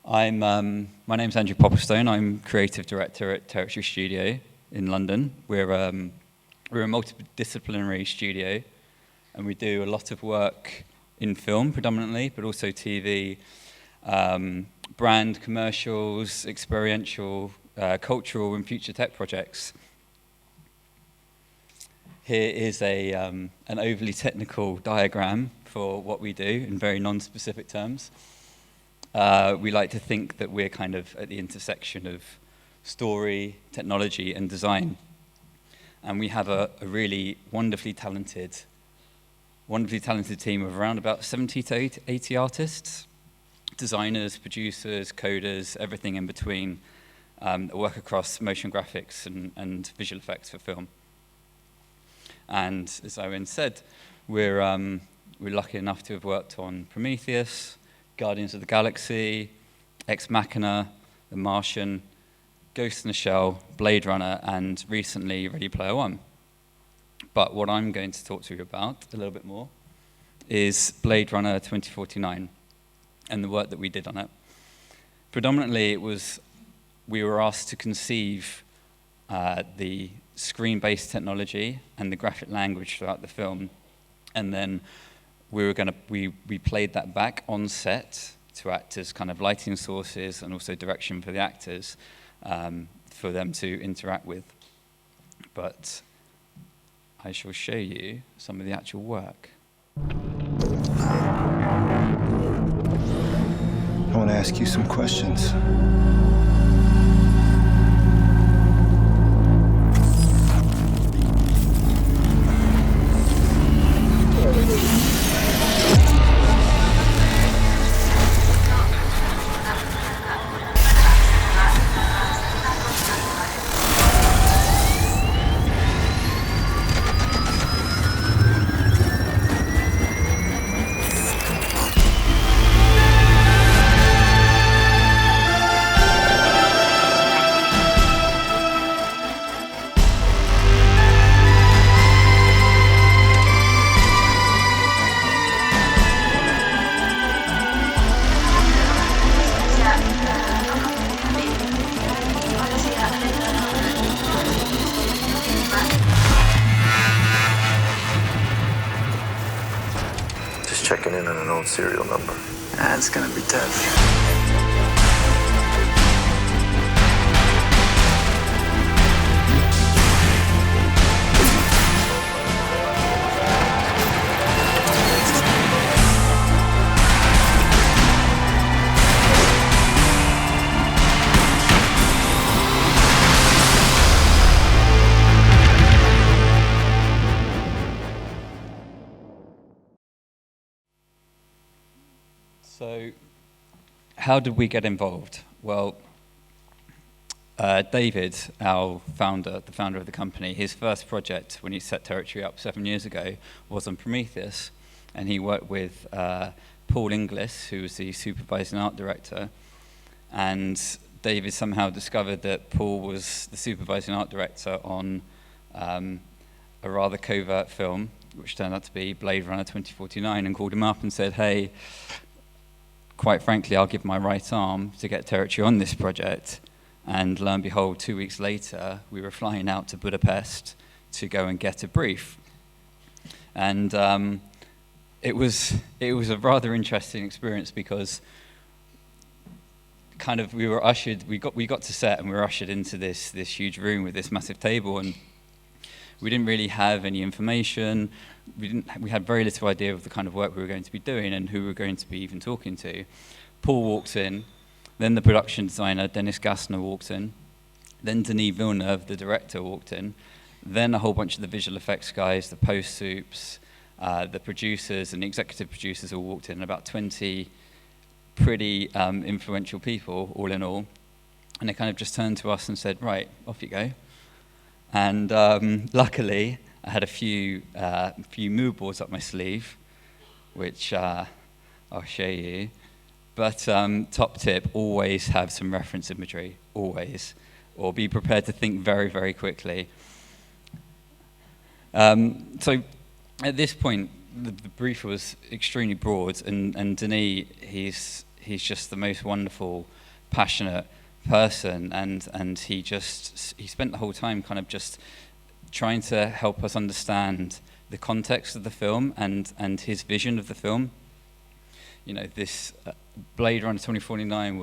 My name's Andrew Popplestone. I'm creative director at Territory Studio in London. We're a multidisciplinary studio, and we do a lot of work in film predominantly, but also TV, brand commercials, experiential, cultural and future tech projects. Here is an overly technical diagram for what we do in very non-specific terms. We like to think that we're kind of at the intersection of story, technology, and design. And we have a really wonderfully talented team of around about 70 to 80 artists, designers, producers, coders, everything in between, that work across motion graphics and visual effects for film. And as Owen said, we're lucky enough to have worked on Prometheus, Guardians of the Galaxy, Ex Machina, The Martian, Ghost in the Shell, Blade Runner, and recently Ready Player One. But what I'm going to talk to you about a little bit more is Blade Runner 2049 and the work that we did on it. Predominantly, we were asked to conceive the screen-based technology and the graphic language throughout the film, and then we played that back on set to act as kind of lighting sources and also direction for the actors, for them to interact with. But I shall show you some of the actual work. I want to ask you some questions. Checking in on an old serial number. That's gonna be tough. So, how did we get involved? Well, David, our founder, the founder of the company, his first project when he set Territory up 7 years ago was on Prometheus, and he worked with Paul Inglis, who was the supervising art director, and David somehow discovered that Paul was the supervising art director on a rather covert film, which turned out to be Blade Runner 2049, and called him up and said, hey, quite frankly, I'll give my right arm to get Territory on this project. And lo and behold, 2 weeks later, we were flying out to Budapest to go and get a brief. And it was a rather interesting experience because kind of we got to set and we were ushered into this huge room with this massive table, and we didn't really have any information. We had very little idea of the kind of work we were going to be doing and who we were going to be even talking to. Paul walked in, then the production designer, Denis walked in, then Denis Villeneuve, the director, walked in, then a whole bunch of the visual effects guys, the post-soups, the producers and the executive producers all walked in, about 20 pretty influential people, all in all. And they kind of just turned to us and said, right, off you go. And luckily, I had a few mood boards up my sleeve, which I'll show you. But top tip, always have some reference imagery, always. Or be prepared to think very, very quickly. So at this point, the brief was extremely broad, and Denis, he's just the most wonderful, passionate person, and he spent the whole time kind of just trying to help us understand the context of the film and his vision of the film. You know, this Blade Runner 2049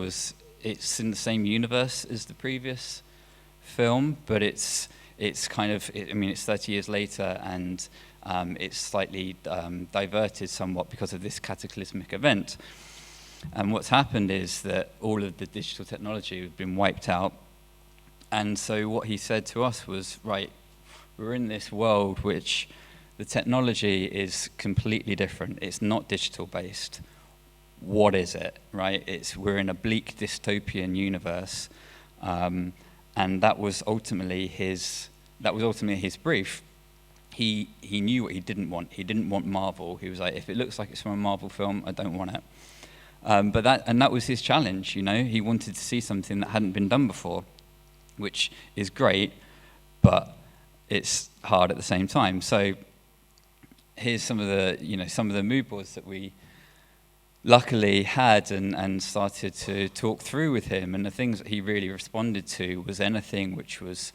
it's in the same universe as the previous film, but it's 30 years later, and it's slightly diverted somewhat because of this cataclysmic event. And what's happened is that all of the digital technology has been wiped out. And so what he said to us was, right, we're in this world which the technology is completely different. It's not digital based. What is it, right? We're in a bleak dystopian universe. And that was ultimately his brief. He knew what he didn't want. He didn't want Marvel. He was like, if it looks like it's from a Marvel film, I don't want it. But that was his challenge, you know. He wanted to see something that hadn't been done before, which is great, but it's hard at the same time. So here's some of the mood boards that we luckily had and started to talk through with him. And the things that he really responded to was anything which was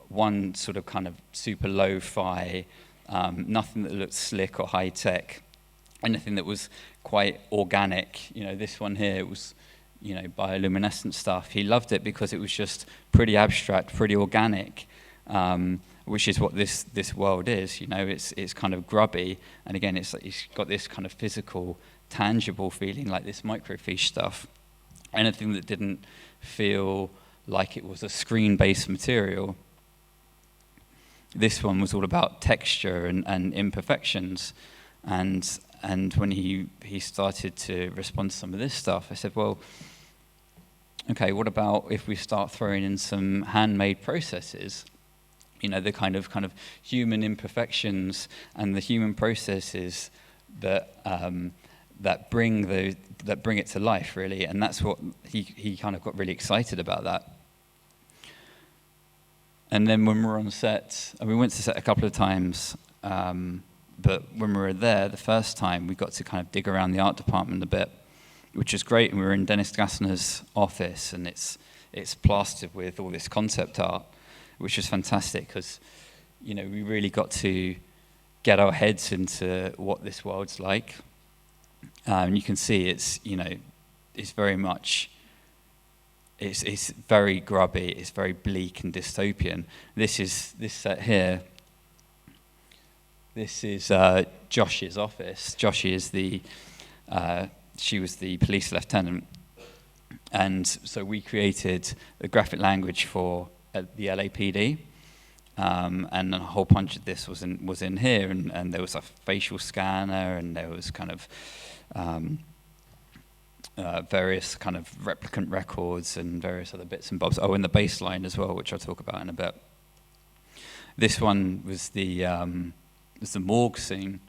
one sort of kind of super lo-fi, nothing that looked slick or high tech, anything that was quite organic. You know, this one here was, you know, bioluminescent stuff. He loved it because it was just pretty abstract, pretty organic, which is what this world is. You know, it's kind of grubby, and again, it's got this kind of physical, tangible feeling, like this microfiche stuff. Anything that didn't feel like it was a screen-based material. This one was all about texture and imperfections, and when he started to respond to some of this stuff, I said, well, okay, what about if we start throwing in some handmade processes? You know, the kind of human imperfections and the human processes that bring it to life, really. And that's what he kind of got really excited about that. And then when we were on set, and we went to set a couple of times, but when we were there the first time, we got to kind of dig around the art department a bit, which was great. And we were in Denis Villeneuve's office, and it's plastered with all this concept art, which was fantastic because, you know, we really got to get our heads into what this world's like. And you can see it's very much, it's very grubby, it's very bleak and dystopian. This set here. This is Josh's office. Joshi is she was the police lieutenant, and so we created the graphic language for the LAPD, and a whole bunch of this was in here, and there was a facial scanner, and there was kind of various kind of replicant records and various other bits and bobs. Oh, and the baseline as well, which I'll talk about in a bit. This one was the morgue scene,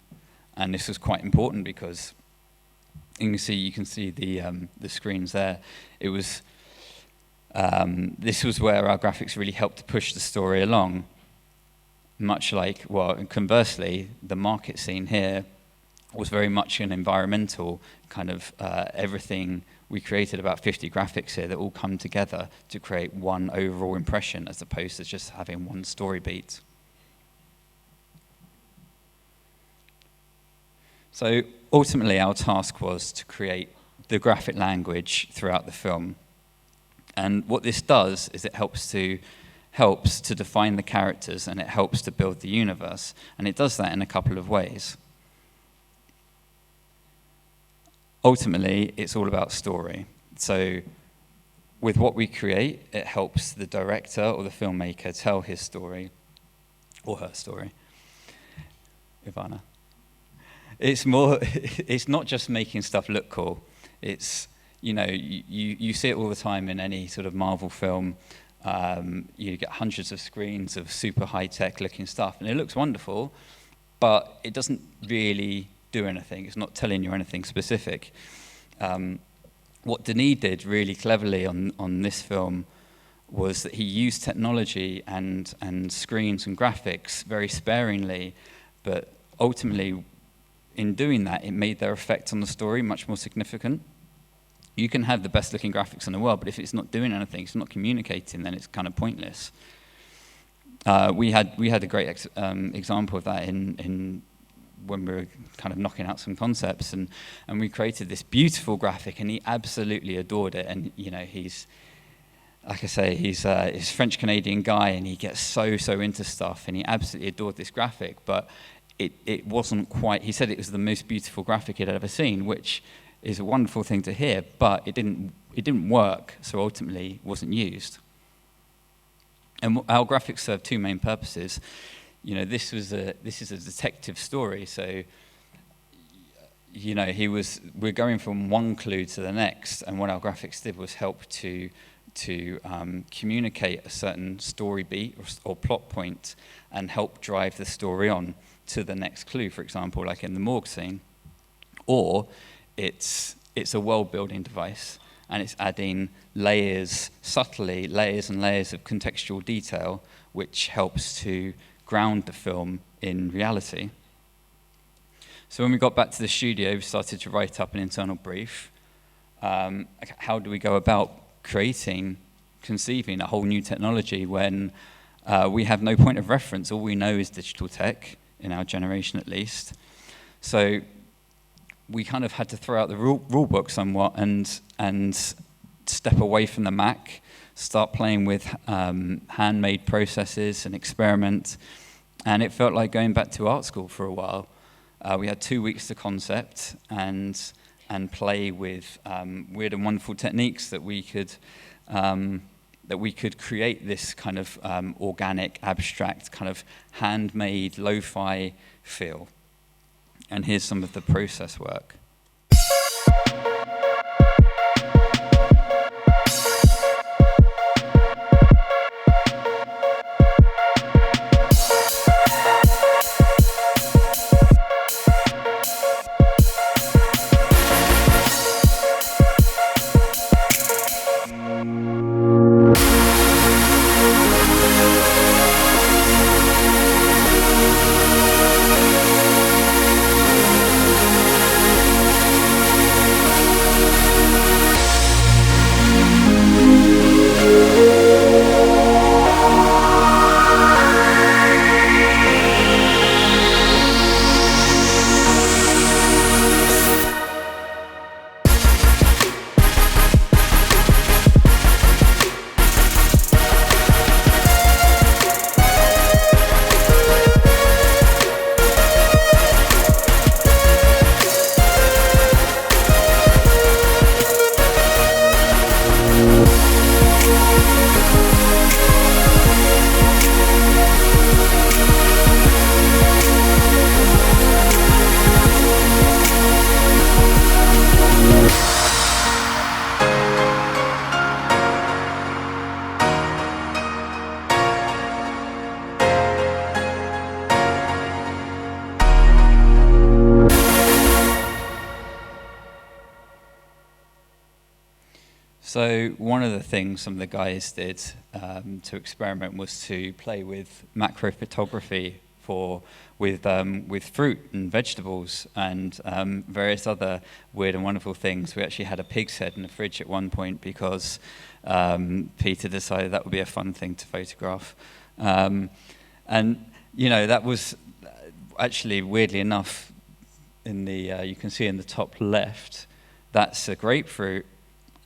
and this was quite important because you can see the screens there. It was this was where our graphics really helped to push the story along. Much like, well, and conversely, the market scene here was very much an environmental kind of everything. We created about 50 graphics here that all come together to create one overall impression, as opposed to just having one story beat. So ultimately, our task was to create the graphic language throughout the film. And what this does is it helps to define the characters, and it helps to build the universe. And it does that in a couple of ways. Ultimately, it's all about story. So with what we create, it helps the director or the filmmaker tell his story, or her story. Ivana. It's not just making stuff look cool. It's, you see it all the time in any sort of Marvel film. You get hundreds of screens of super high-tech looking stuff, and it looks wonderful, but it doesn't really do anything. It's not telling you anything specific. What Denis did really cleverly on this film was that he used technology and screens and graphics very sparingly, but ultimately, in doing that, it made their effect on the story much more significant. You can have the best looking graphics in the world, but if it's not doing anything, it's not communicating, then it's kind of pointless. We had a great example of that in when we were kind of knocking out some concepts, and we created this beautiful graphic, and he absolutely adored it. And you know, he's, like I say, he's a French-Canadian guy, and he gets so into stuff, and he absolutely adored this graphic, but it wasn't quite, he said it was the most beautiful graphic he'd ever seen, which is a wonderful thing to hear, but it didn't work, so ultimately it wasn't used. And our graphics serve two main purposes. You know, this is a detective story, so you know, we're going from one clue to the next, and what our graphics did was help to communicate a certain story beat or plot point, and help drive the story on to the next clue. For example, like in the morgue scene, or it's a world-building device, and it's adding layers, subtly, layers and layers of contextual detail, which helps to ground the film in reality. So when we got back to the studio, we started to write up an internal brief. How do we go about conceiving a whole new technology when we have no point of reference? All we know is digital tech, in our generation at least. So we kind of had to throw out the rule book somewhat and step away from the Mac, start playing with handmade processes and experiment. And it felt like going back to art school for a while. We had 2 weeks to concept and play with weird and wonderful techniques that we could create this kind of organic, abstract, kind of handmade, lo-fi feel. And here's some of the process work. So one of the things some of the guys did to experiment was to play with macro photography with fruit and vegetables and various other weird and wonderful things. We actually had a pig's head in the fridge at one point because Peter decided that would be a fun thing to photograph. And you know, that was actually, weirdly enough, in the you can see in the top left, that's a grapefruit.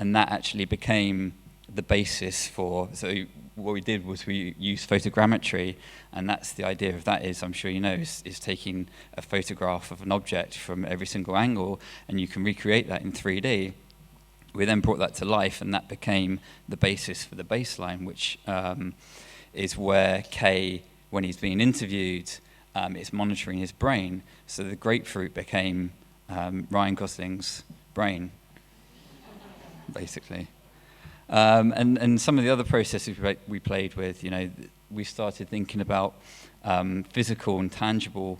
And that actually became the basis for, so what we did was we used photogrammetry, and that's the idea of that is, I'm sure you know, is taking a photograph of an object from every single angle, and you can recreate that in 3D. We then brought that to life, and that became the basis for the baseline, which is where Kay, when he's being interviewed, is monitoring his brain. So the grapefruit became Ryan Gosling's brain, basically. And some of the other processes we played with, you know, we started thinking about physical and tangible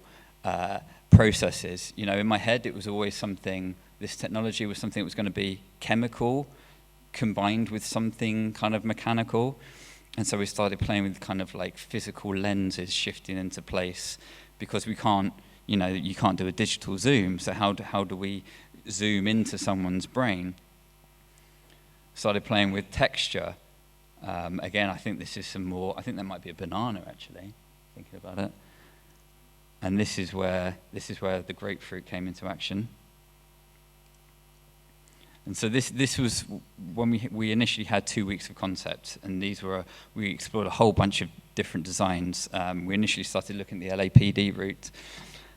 processes. You know, in my head, it was always something, this technology was something that was going to be chemical combined with something kind of mechanical. And so we started playing with kind of like physical lenses shifting into place, because we can't, you know, you can't do a digital zoom. So how do we zoom into someone's brain? started playing with texture. Again, I think this is some more, I think there might be a banana actually, thinking about it. And this is where the grapefruit came into action. And so this was when we initially had 2 weeks of concept, and we explored a whole bunch of different designs. We initially started looking at the LAPD route,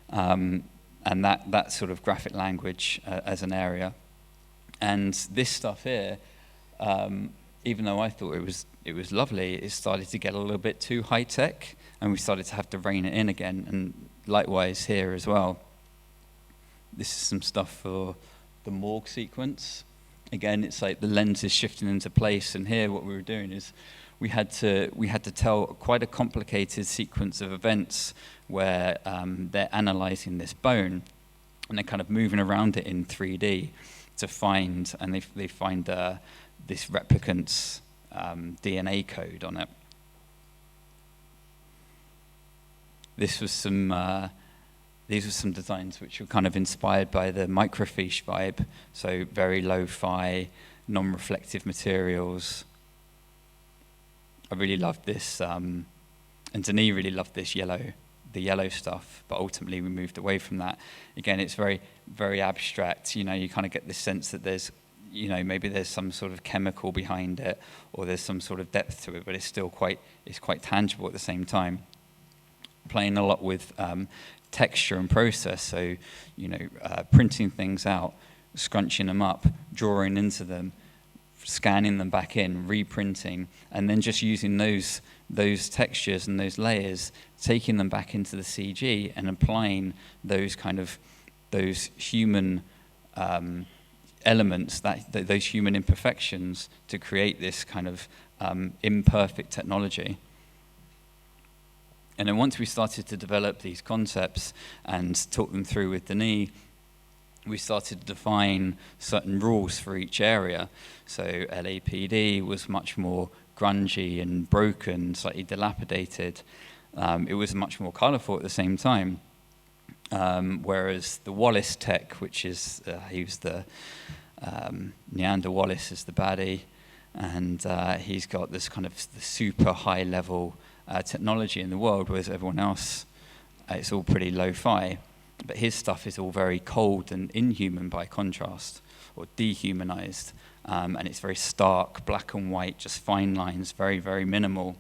and that sort of graphic language as an area. And this stuff here, even though I thought it was lovely, it started to get a little bit too high tech, and we started to have to rein it in again. And likewise here as well. This is some stuff for the morgue sequence. Again, it's like the lens is shifting into place, and here what we were doing is we had to tell quite a complicated sequence of events where they're analyzing this bone, and they're kind of moving around it in 3D to find, and they find this replicant's DNA code on it. These were some designs which were kind of inspired by the microfiche vibe, so very lo-fi, non-reflective materials. I really loved this, and Denis really loved this the yellow stuff, but ultimately we moved away from that. Again, it's very, very abstract. You kind of get this sense that there's, maybe there's some sort of chemical behind it, or there's some sort of depth to it, but it's still quite tangible at the same time. Playing a lot with texture and process, so printing things out, scrunching them up, drawing into them, scanning them back in, reprinting, and then just using those textures and those layers, taking them back into the CG and applying those human elements, those human imperfections, to create this kind of imperfect technology. And then once we started to develop these concepts and talk them through with Denis, we started to define certain rules for each area. So LAPD was much more grungy and broken, slightly dilapidated. It was much more colorful at the same time. Whereas the Wallace tech, which is, he was the Neander Wallace is the baddie, and he's got this kind of the super high level technology in the world, whereas everyone else, it's all pretty lo-fi. But his stuff is all very cold and inhuman by contrast, or dehumanized. And it's very stark, black and white, just fine lines, very, very minimal,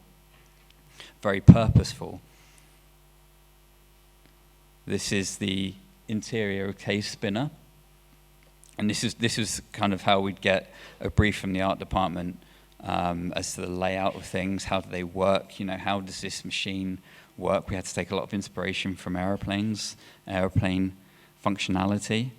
very purposeful. This is the interior case spinner. And this is kind of how we'd get a brief from the art department as to the layout of things, how do they work, how does this machine work. We had to take a lot of inspiration from airplane functionality.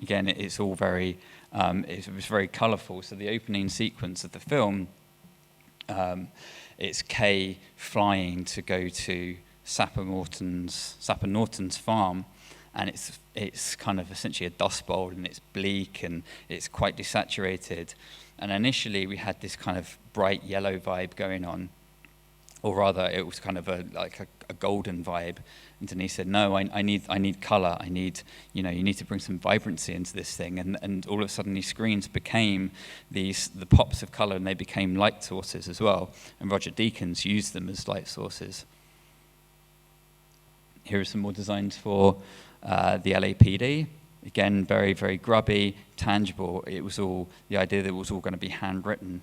Again, it's all very, it was very colorful. So the opening sequence of the film, it's Kay flying to go to Sapper Norton's farm, and it's kind of essentially a dust bowl, and it's bleak and it's quite desaturated. And initially we had this kind of bright yellow vibe going on, or rather it was kind of a golden vibe. And Denis said, no, I need color. I need, you need to bring some vibrancy into this thing. And all of a sudden these screens became the pops of color, and they became light sources as well. And Roger Deakins used them as light sources. Here are some more designs for the LAPD. Again, very, very grubby, tangible. It was all, the idea that it was all going to be handwritten.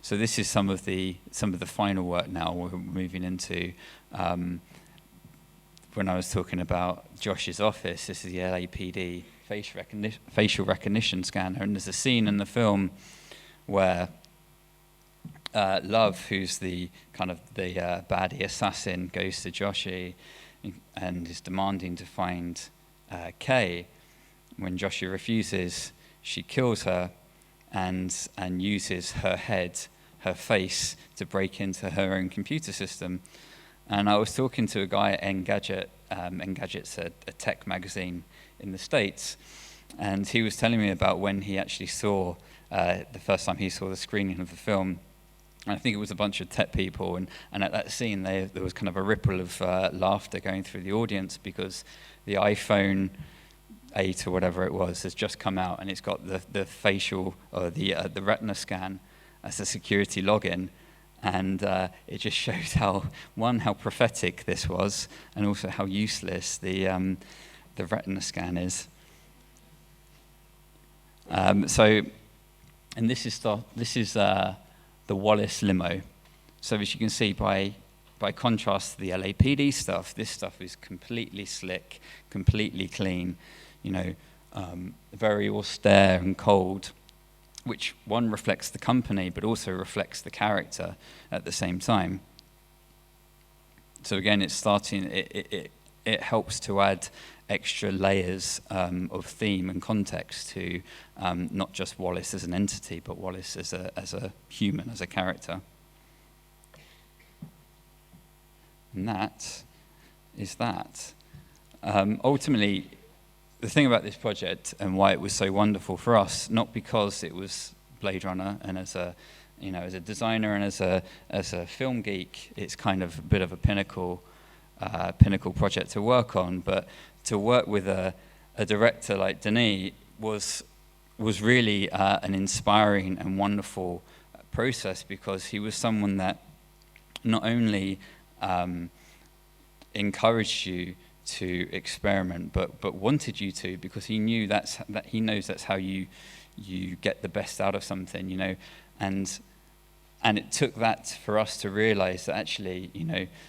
So this is some of the final work now we're moving into. When I was talking about Josh's office, this is the LAPD facial recognition scanner, and there's a scene in the film where Love, who's the kind of the baddie assassin, goes to Joshi and is demanding to find Kay. When Joshi refuses, she kills her and uses her her face, to break into her own computer system. And I was talking to a guy at Engadget. Engadget's a tech magazine in the States, and he was telling me about when he actually saw the first time he saw the screening of the film. And I think it was a bunch of tech people, and at that scene there was kind of a ripple of laughter going through the audience because the iPhone 8 or whatever it was has just come out, and it's got the facial or the retina scan as a security login, and it just shows how prophetic this was, and also how useless the retina scan is. And this is the Wallace limo. So as you can see, by contrast to the LAPD stuff, this stuff is completely slick, completely clean, very austere and cold, which one reflects the company, but also reflects the character at the same time. So again, it helps to add extra layers of theme and context to not just Wallace as an entity, but Wallace as a human, as a character. And that is that. Ultimately, the thing about this project and why it was so wonderful for us, not because it was Blade Runner, and as a designer and as a film geek, it's kind of a bit of a pinnacle project to work on, but to work with a director like Denis was really an inspiring and wonderful process, because he was someone that not only encouraged you to experiment, but wanted you to, because he knew he knows that's how you get the best out of something, and it took that for us to realize that actually,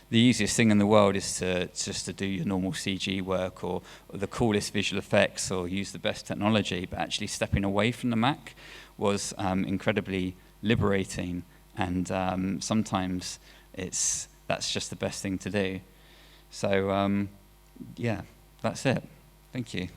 the easiest thing in the world is to do your normal CG work or the coolest visual effects or use the best technology, but actually stepping away from the Mac was incredibly liberating, and sometimes that's just the best thing to do. So yeah, that's it. Thank you.